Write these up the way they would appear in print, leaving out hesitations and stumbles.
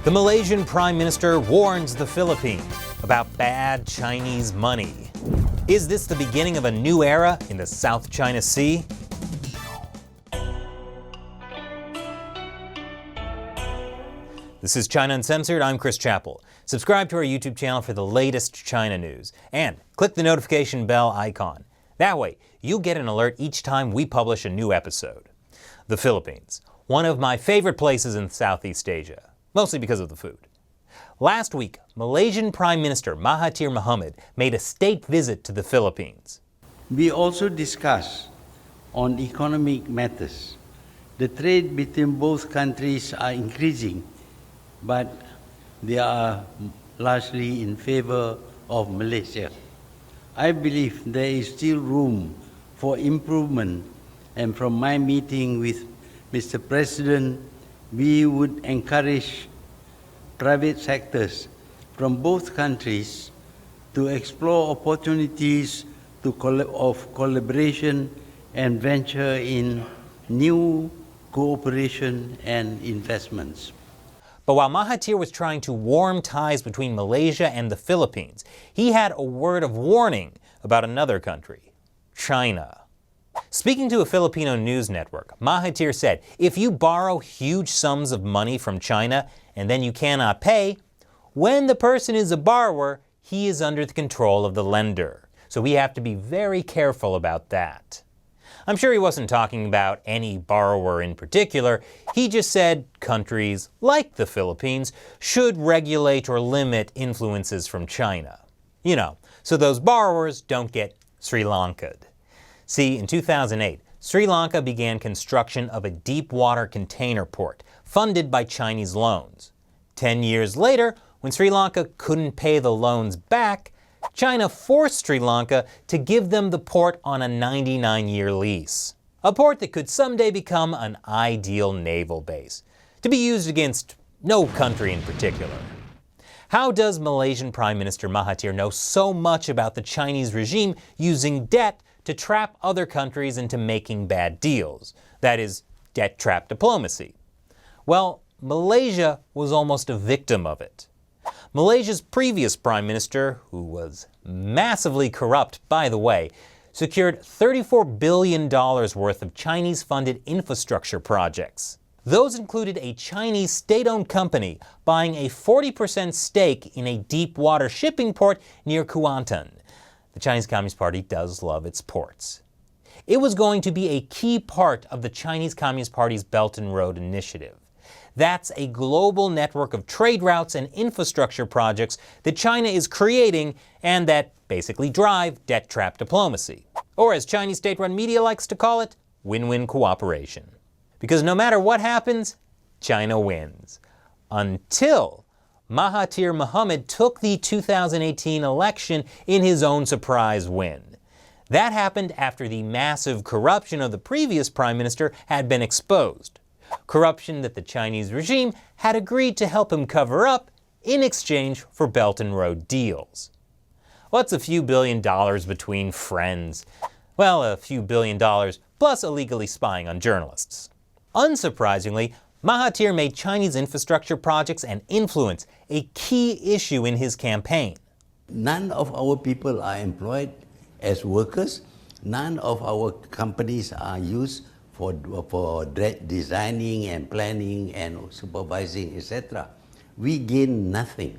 The Malaysian Prime Minister warns the Philippines about bad Chinese money. Is this the beginning of a new era in the South China Sea? This is China Uncensored. I'm Chris Chappell. Subscribe to our YouTube channel for the latest China news and click the notification bell icon. That way, you'll get an alert each time we publish a new episode. The Philippines, one of my favorite places in Southeast Asia. Mostly because of the food. Last week, Malaysian Prime Minister Mahathir Mohamad made a state visit to the Philippines. We also discussed on economic matters. The trade between both countries are increasing, but they are largely in favor of Malaysia. I believe there is still room for improvement, and from my meeting with Mr. President, we would encourage private sectors from both countries to explore opportunities of collaboration and venture in new cooperation and investments. But while Mahathir was trying to warm ties between Malaysia and the Philippines, he had a word of warning about another country, China. Speaking to a Filipino news network, Mahathir said, if you borrow huge sums of money from China and then you cannot pay, when the person is a borrower, he is under the control of the lender. So we have to be very careful about that. I'm sure he wasn't talking about any borrower in particular. He just said countries like the Philippines should regulate or limit influences from China. You know, so those borrowers don't get Sri Lanka'd. See, in 2008, Sri Lanka began construction of a deep-water container port funded by Chinese loans. 10 years later, when Sri Lanka couldn't pay the loans back, China forced Sri Lanka to give them the port on a 99-year lease. A port that could someday become an ideal naval base, to be used against no country in particular. How does Malaysian Prime Minister Mahathir know so much about the Chinese regime using debt to trap other countries into making bad deals? That is, debt trap diplomacy. Well, Malaysia was almost a victim of it. Malaysia's previous prime minister, who was massively corrupt, by the way, secured $34 billion worth of Chinese-funded infrastructure projects. Those included a Chinese state-owned company buying a 40% stake in a deep-water shipping port near Kuantan. The Chinese Communist Party does love its ports. It was going to be a key part of the Chinese Communist Party's Belt and Road Initiative. That's a global network of trade routes and infrastructure projects that China is creating and that basically drive debt trap diplomacy. Or as Chinese state-run media likes to call it, win-win cooperation. Because no matter what happens, China wins. Until Mahathir Mohamad took the 2018 election in his own surprise win. That happened after the massive corruption of the previous prime minister had been exposed. Corruption that the Chinese regime had agreed to help him cover up in exchange for Belt and Road deals. What's a few $1 billion between friends? Well, a few $1 billion plus illegally spying on journalists. Unsurprisingly, Mahathir made Chinese infrastructure projects and influence a key issue in his campaign. None of our people are employed as workers. None of our companies are used for designing and planning and supervising, etc. We gain nothing.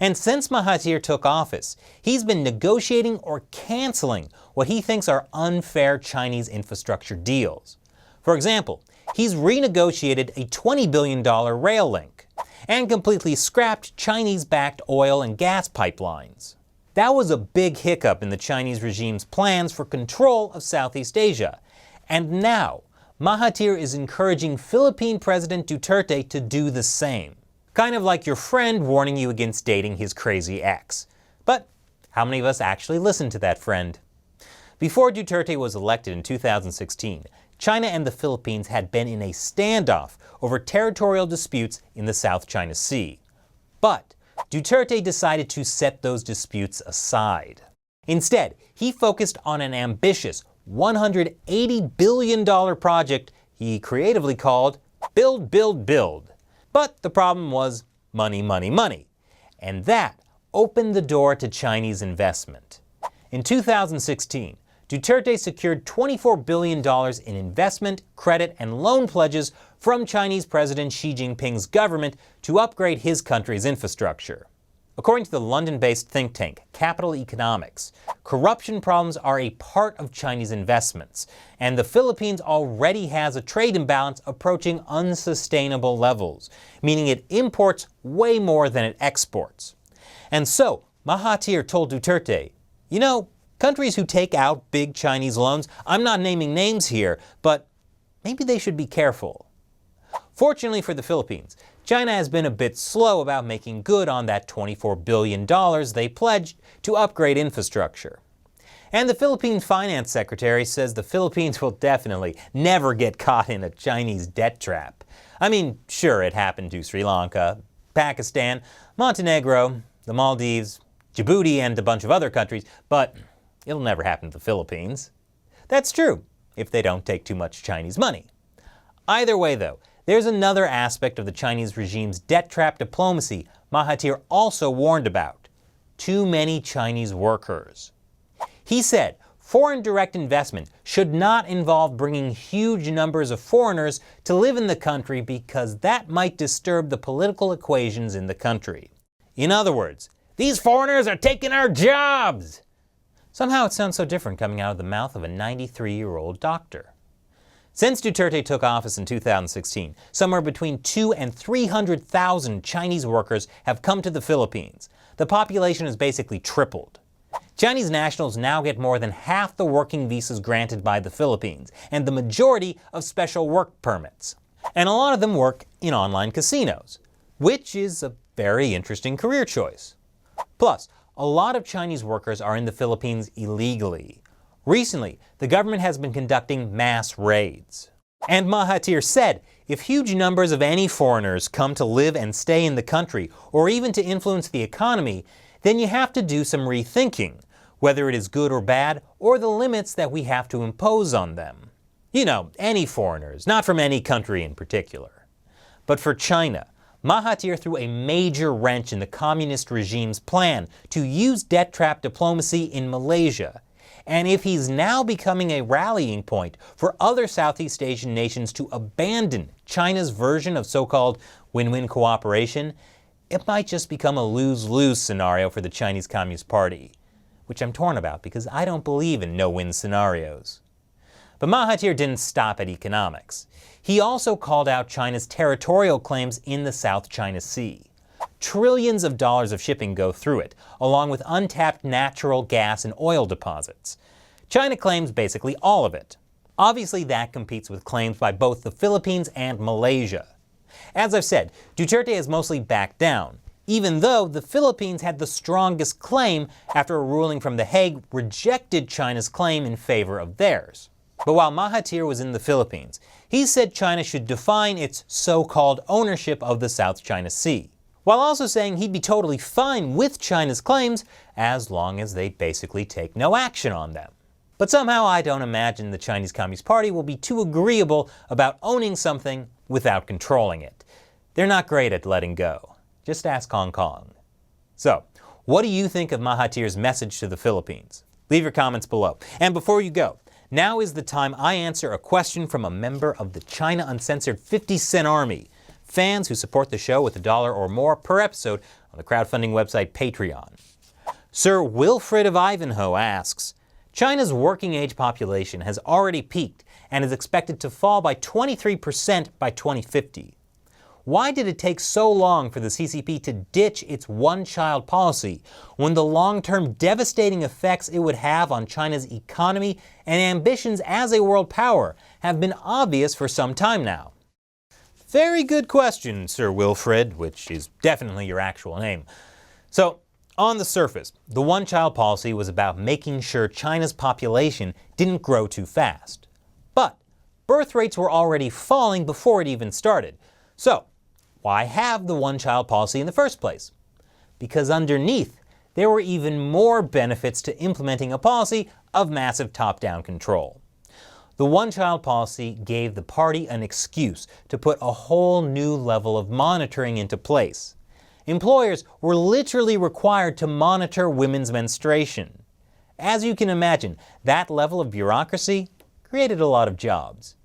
And since Mahathir took office, he's been negotiating or canceling what he thinks are unfair Chinese infrastructure deals. For example, he's renegotiated a $20 billion rail link and completely scrapped Chinese-backed oil and gas pipelines. That was a big hiccup in the Chinese regime's plans for control of Southeast Asia. And now, Mahathir is encouraging Philippine President Duterte to do the same. Kind of like your friend warning you against dating his crazy ex. But how many of us actually listen to that friend? Before Duterte was elected in 2016, China and the Philippines had been in a standoff over territorial disputes in the South China Sea. But Duterte decided to set those disputes aside. Instead, he focused on an ambitious $180 billion project he creatively called Build, Build, Build. But the problem was money, money, money. And that opened the door to Chinese investment. In 2016, Duterte secured $24 billion in investment, credit, and loan pledges from Chinese President Xi Jinping's government to upgrade his country's infrastructure. According to the London-based think tank Capital Economics, corruption problems are a part of Chinese investments, and the Philippines already has a trade imbalance approaching unsustainable levels, meaning it imports way more than it exports. And so, Mahathir told Duterte, you know, countries who take out big Chinese loans, I'm not naming names here, but maybe they should be careful. Fortunately for the Philippines, China has been a bit slow about making good on that $24 billion they pledged to upgrade infrastructure. And the Philippine Finance Secretary says the Philippines will definitely never get caught in a Chinese debt trap. I mean, sure, it happened to Sri Lanka, Pakistan, Montenegro, the Maldives, Djibouti, and a bunch of other countries, but it'll never happen to the Philippines. That's true, if they don't take too much Chinese money. Either way, though, there's another aspect of the Chinese regime's debt trap diplomacy Mahathir also warned about: too many Chinese workers. He said foreign direct investment should not involve bringing huge numbers of foreigners to live in the country because that might disturb the political equations in the country. In other words, these foreigners are taking our jobs! Somehow it sounds so different coming out of the mouth of a 93-year-old doctor. Since Duterte took office in 2016, somewhere between 200,000 and 300,000 Chinese workers have come to the Philippines. The population has basically tripled. Chinese nationals now get more than half the working visas granted by the Philippines, and the majority of special work permits. And a lot of them work in online casinos, which is a very interesting career choice. Plus, a lot of Chinese workers are in the Philippines illegally. Recently, the government has been conducting mass raids. And Mahathir said, if huge numbers of any foreigners come to live and stay in the country, or even to influence the economy, then you have to do some rethinking, whether it is good or bad, or the limits that we have to impose on them. You know, any foreigners, not from any country in particular. But for China, Mahathir threw a major wrench in the communist regime's plan to use debt trap diplomacy in Malaysia. And if he's now becoming a rallying point for other Southeast Asian nations to abandon China's version of so-called win-win cooperation, it might just become a lose-lose scenario for the Chinese Communist Party, which I'm torn about because I don't believe in no-win scenarios. But Mahathir didn't stop at economics. He also called out China's territorial claims in the South China Sea. Trillions of dollars of shipping go through it, along with untapped natural gas and oil deposits. China claims basically all of it. Obviously, that competes with claims by both the Philippines and Malaysia. As I've said, Duterte has mostly backed down, even though the Philippines had the strongest claim after a ruling from The Hague rejected China's claim in favor of theirs. But while Mahathir was in the Philippines, he said China should define its so-called ownership of the South China Sea, while also saying he'd be totally fine with China's claims as long as they basically take no action on them. But somehow I don't imagine the Chinese Communist Party will be too agreeable about owning something without controlling it. They're not great at letting go. Just ask Hong Kong. So, what do you think of Mahathir's message to the Philippines? Leave your comments below. And before you go, now is the time I answer a question from a member of the China Uncensored 50 Cent Army, fans who support the show with $1 or more per episode on the crowdfunding website Patreon. Sir Wilfred of Ivanhoe asks, China's working age population has already peaked and is expected to fall by 23% by 2050. Why did it take so long for the CCP to ditch its one-child policy when the long-term devastating effects it would have on China's economy and ambitions as a world power have been obvious for some time now? Very good question, Sir Wilfred, which is definitely your actual name. So, on the surface, the one-child policy was about making sure China's population didn't grow too fast. But birth rates were already falling before it even started. So, why have the one-child policy in the first place? Because underneath, there were even more benefits to implementing a policy of massive top-down control. The one-child policy gave the party an excuse to put a whole new level of monitoring into place. employers were literally required to monitor women's menstruation. As you can imagine, that level of bureaucracy created a lot of jobs.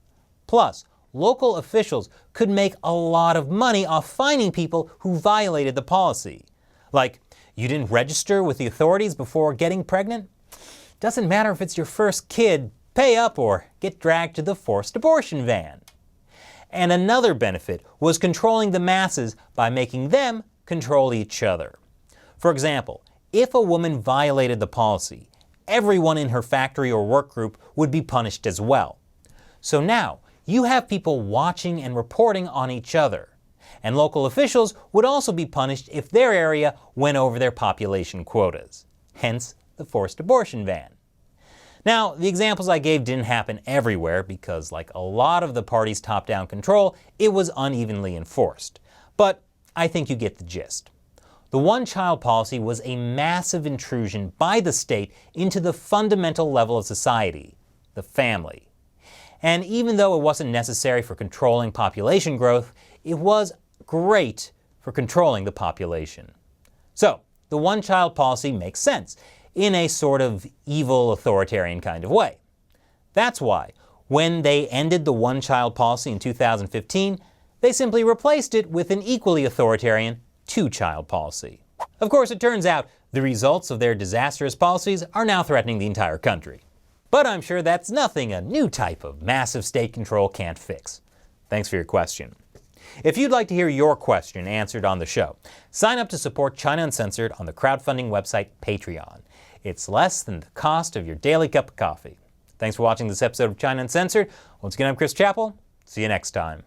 Plus, local officials could make a lot of money off fining people who violated the policy. Like, you didn't register with the authorities before getting pregnant? Doesn't matter if it's your first kid, pay up or get dragged to the forced abortion van. And another benefit was controlling the masses by making them control each other. For example, if a woman violated the policy, everyone in her factory or work group would be punished as well. So now, you have people watching and reporting on each other. And local officials would also be punished if their area went over their population quotas. Hence, the forced abortion van. Now, the examples I gave didn't happen everywhere because, like a lot of the party's top-down control, it was unevenly enforced. But I think you get the gist. The one-child policy was a massive intrusion by the state into the fundamental level of society, the family. And even though it wasn't necessary for controlling population growth, it was great for controlling the population. So, the one-child policy makes sense in a sort of evil authoritarian kind of way. That's why, when they ended the one-child policy in 2015, they simply replaced it with an equally authoritarian two-child policy. Of course, it turns out the results of their disastrous policies are now threatening the entire country. But I'm sure that's nothing a new type of massive state control can't fix. Thanks for your question. If you'd like to hear your question answered on the show, sign up to support China Uncensored on the crowdfunding website Patreon. It's less than the cost of your daily cup of coffee. Thanks for watching this episode of China Uncensored. Once again, I'm Chris Chappell. See you next time.